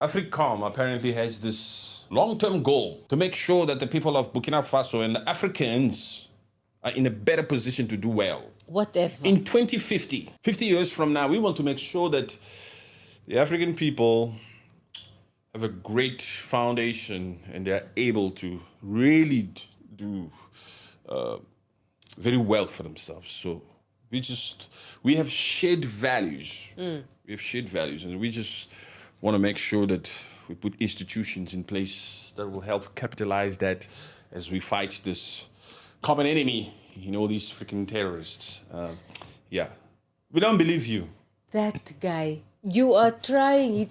AFRICOM apparently has this long-term goal to make sure that the people of Burkina Faso and the Africans are in a better position to do well. Whatever. In 2050, 50 years from now, we want to make sure that the African people have a great foundation and they're able to really do very well for themselves. So we have shared values. We have shared values, and we just want to make sure that we put institutions in place that will help capitalize that as we fight this common enemy, these freaking terrorists. Yeah. We don't believe you. That guy. You are trying.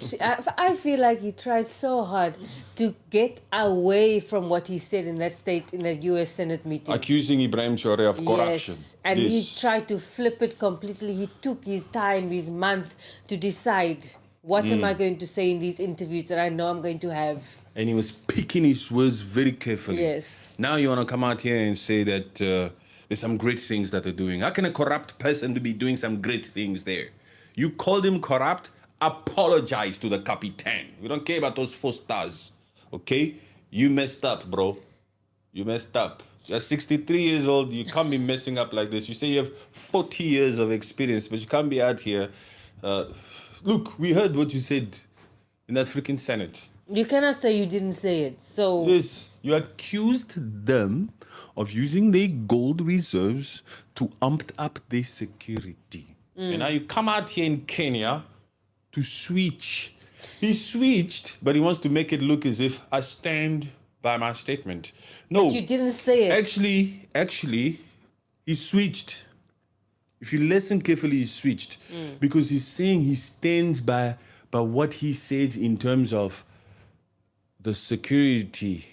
I feel like he tried so hard to get away from what he said in that U.S. Senate meeting. Accusing Ibrahim Traoré of corruption. Yes, and he tried to flip it completely. He took his time, his month to decide what am I going to say in these interviews that I know I'm going to have. And he was picking his words very carefully. Yes. Now you want to come out here and say that there's some great things that they're doing. How can a corrupt person be doing some great things there? You called him corrupt, apologize to the Capitan. We don't care about those 4 stars, okay? You messed up, bro. You messed up. You're 63 years old. You can't be messing up like this. You say you have 40 years of experience, but you can't be out here. Look, we heard what you said in that freaking Senate. You cannot say you didn't say it. So yes, you accused them of using their gold reserves to amp up their security. And now you come out here in Kenya to switch. He switched, but he wants to make it look as if I stand by my statement. No. But you didn't say it. Actually, he switched. If you listen carefully, he switched. Because he's saying he stands by what he said in terms of the security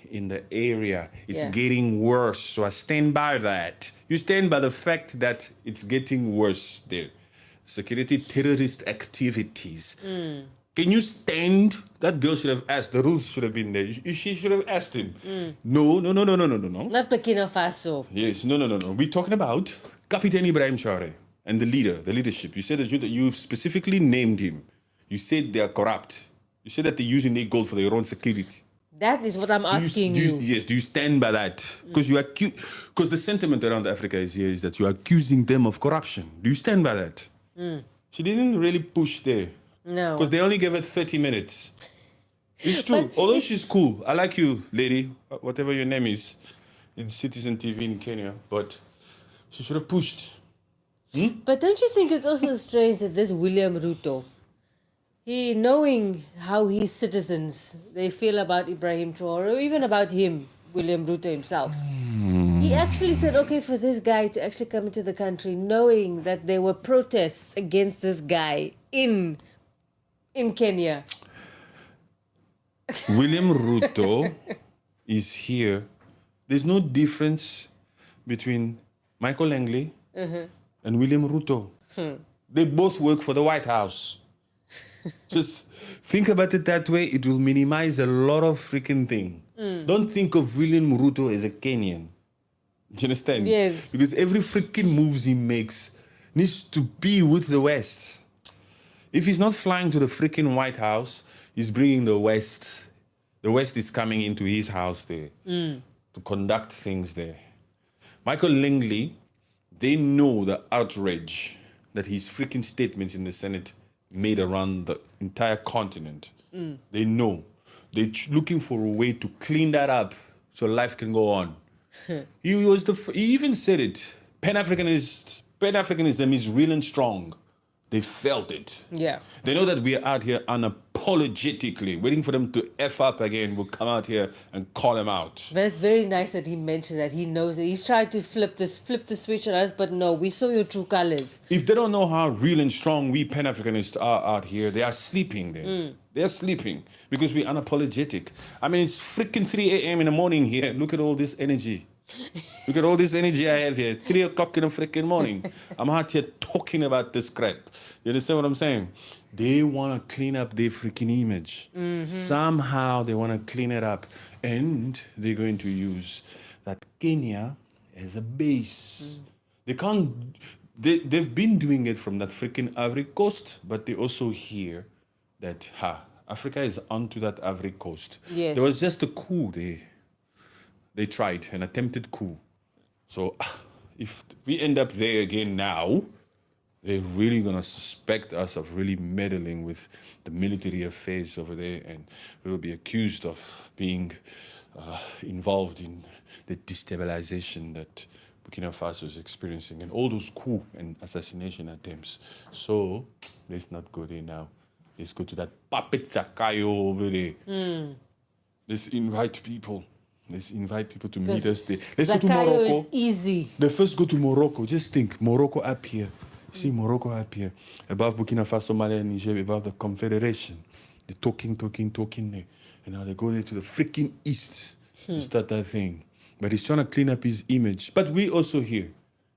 in the area. It's getting worse. So I stand by that. You stand by the fact that it's getting worse there. Security terrorist activities. Can you stand? That girl should have asked. The rules should have been there. She should have asked him. No. Not Burkina Faso. Yes, no. We're talking about Captain Ibrahim Traoré and the leadership. You said that you specifically named him. You said they are corrupt. You said that they're using their gold for their own security. That is what I'm asking you. Yes, do you stand by that? Because the sentiment around Africa is that you're accusing them of corruption. Do you stand by that? She didn't really push there. No. Because they only gave her 30 minutes. It's true. Although she's cool. I like you, lady, whatever your name is, in Citizen TV in Kenya. But she should have pushed. But don't you think it's also strange that this William Ruto, he, knowing how his citizens, they feel about Ibrahim Traoré, or even about him, William Ruto himself, he actually said, okay, for this guy to actually come into the country, knowing that there were protests against this guy in Kenya. William Ruto is here. There's no difference between Michael Langley and William Ruto. They both work for the White House. Just think about it that way. It will minimize a lot of freaking thing. Don't think of William Ruto as a Kenyan. Do you understand? Yes. Because every freaking moves he makes needs to be with the West. If he's not flying to the freaking White House, he's bringing the West. The West is coming into his house there to conduct things there. Michael Langley, they know the outrage that his freaking statements in the Senate made around the entire continent. They know. They're looking for a way to clean that up so life can go on. He even said it. Pan-Africanism is real and strong. They felt it. Yeah. They know that we are out here unapologetically waiting for them to F up again. We'll come out here and call them out. But it's very nice that he mentioned that. He knows that. He's tried to flip the switch on us, but no, we saw your true colors. If they don't know how real and strong we Pan-Africanists are out here, they are sleeping there. They're sleeping because we're unapologetic. I mean, it's freaking 3 a.m. in the morning here. Look at all this energy. Look at all this energy I have here. 3 o'clock in the freaking morning. I'm out here talking about this crap. You understand what I'm saying? They want to clean up their freaking image. Somehow they want to clean it up. And they're going to use that Kenya as a base. They can't... They've been doing it from that freaking Ivory Coast, but they also hear that, Africa is onto that Ivory Coast. Yes. There was just a coup they tried, an attempted coup. So if we end up there again now, they're really going to suspect us of really meddling with the military affairs over there, and we will be accused of being involved in the destabilization that Burkina Faso is experiencing and all those coup and assassination attempts. So let's not go there now. Let's go to that Papet Zakayo over there. Let's invite people. Let's invite people to meet us there. Let's go to Zakayo Morocco. is easy. Let's first go to Morocco. Just think, Morocco up here. See Morocco up here. Above Burkina Faso, Mali and Niger, above the Confederation. They're talking there. And now they go there to the freaking east to start that thing. But he's trying to clean up his image. But we also here.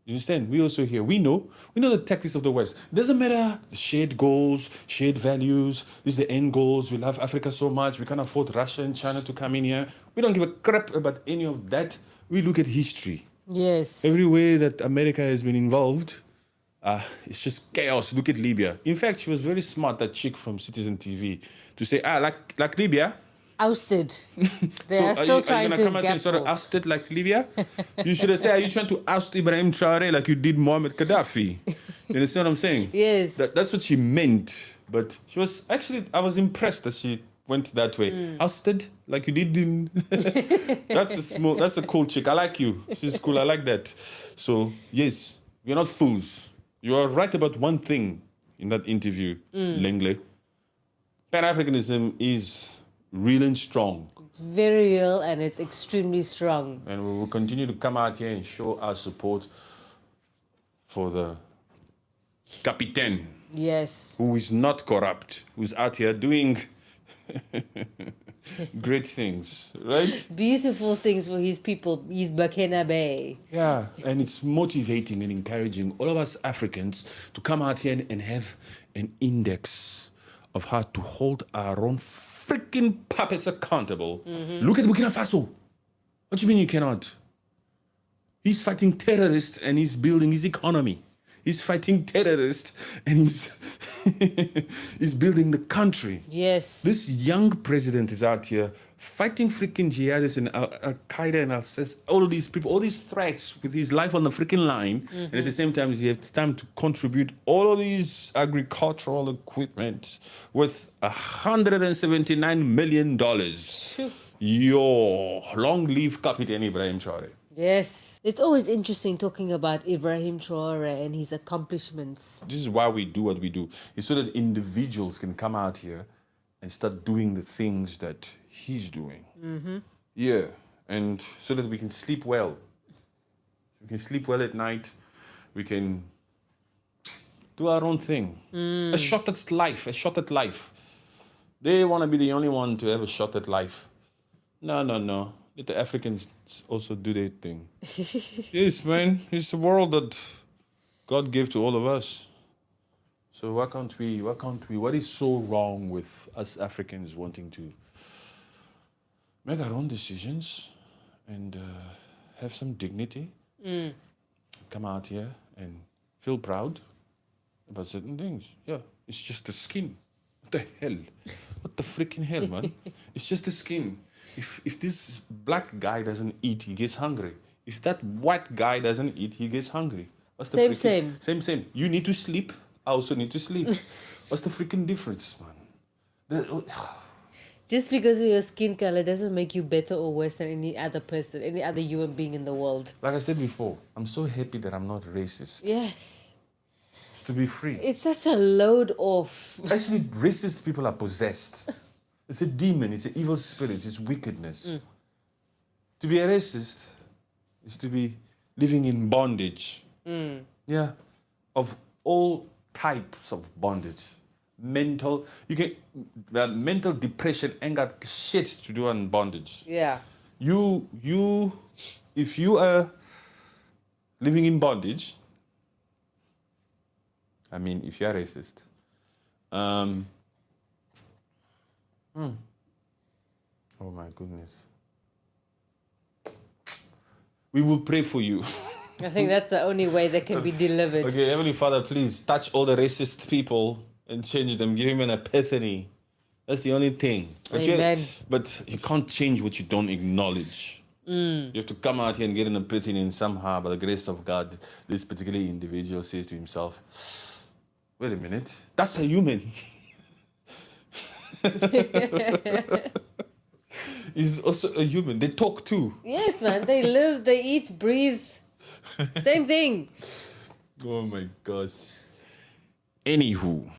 You understand? We also here. We know the tactics of the West. It doesn't matter the shared goals, shared values. These are the end goals. We love Africa so much. We can't afford Russia and China to come in here. We don't give a crap about any of that. We look at history. Yes. Everywhere that America has been involved, it's just chaos. Look at Libya. In fact, she was very smart, that chick from Citizen TV, to say, like Libya. Ousted. They are still trying to come out and sort of ousted like Libya? You should have said, are you trying to oust Ibrahim Traoré like you did Muammar Gaddafi? You understand what I'm saying? Yes. That's what she meant. But she was actually, I was impressed that she went that way. Ousted like you did in... That's a cool chick. I like you. She's cool. I like that. So, yes, we're not fools. You are right about one thing in that interview, Langley. Pan-Africanism is real and strong. It's very real and it's extremely strong. And we will continue to come out here and show our support for the Captain. Yes. Who is not corrupt, who's out here doing great things, right? Beautiful things for his people, his Burkina Bay. Yeah, and it's motivating and encouraging all of us Africans to come out here and have an index of how to hold our own freaking puppets accountable. Look at Burkina Faso. What do you mean you cannot? He's fighting terrorists and he's building his economy. He's fighting terrorists and he's building the country. Yes. This young president is out here fighting freaking jihadists and Al-Qaeda and Al-Sass, all of these people, all these threats with his life on the freaking line. And at the same time, he has time to contribute all of these agricultural equipment worth $179 million. Yo, long live Captain Ibrahim Traoré. Yes. It's always interesting talking about Ibrahim Traoré and his accomplishments. This is why we do what we do. It's so that individuals can come out here and start doing the things that he's doing. Yeah, and so that we can sleep well. We can sleep well at night. We can do our own thing. A shot at life. They want to be the only one to have a shot at life. No. Let the Africans also do their thing. Yes, man. It's a world that God gave to all of us. So why can't we? What is so wrong with us Africans wanting to make our own decisions and have some dignity? Come out here and feel proud about certain things. Yeah, it's just the skin. What the hell? What the freaking hell, man? It's just the skin. If this black guy doesn't eat, he gets hungry. If that white guy doesn't eat, he gets hungry. What's the Same. You need to sleep. I also need to sleep. What's the freaking difference, man? Just because of your skin color doesn't make you better or worse than any other person, any other human being in the world. Like I said before, I'm so happy that I'm not racist. Yes. It's to be free. It's such a load off. Actually, racist people are possessed. It's a demon. It's an evil spirit. It's wickedness. To be a racist is to be living in bondage. Yeah. Of all types of bondage. Mental depression ain't got shit to do on bondage. Yeah. If you are living in bondage, I mean, if you are racist, oh my goodness. We will pray for you. I think that's the only way that can be delivered. Okay, Heavenly Father, please touch all the racist people and change them. Give him an epiphany. That's the only thing. Amen. But you can't change what you don't acknowledge. You have to come out here and get an opinion somehow, by the grace of God, this particular individual says to himself, wait a minute, that's a human. He's also a human. They talk too. Yes, man. They live, they eat, breathe. Same thing. Oh my gosh. Anywho,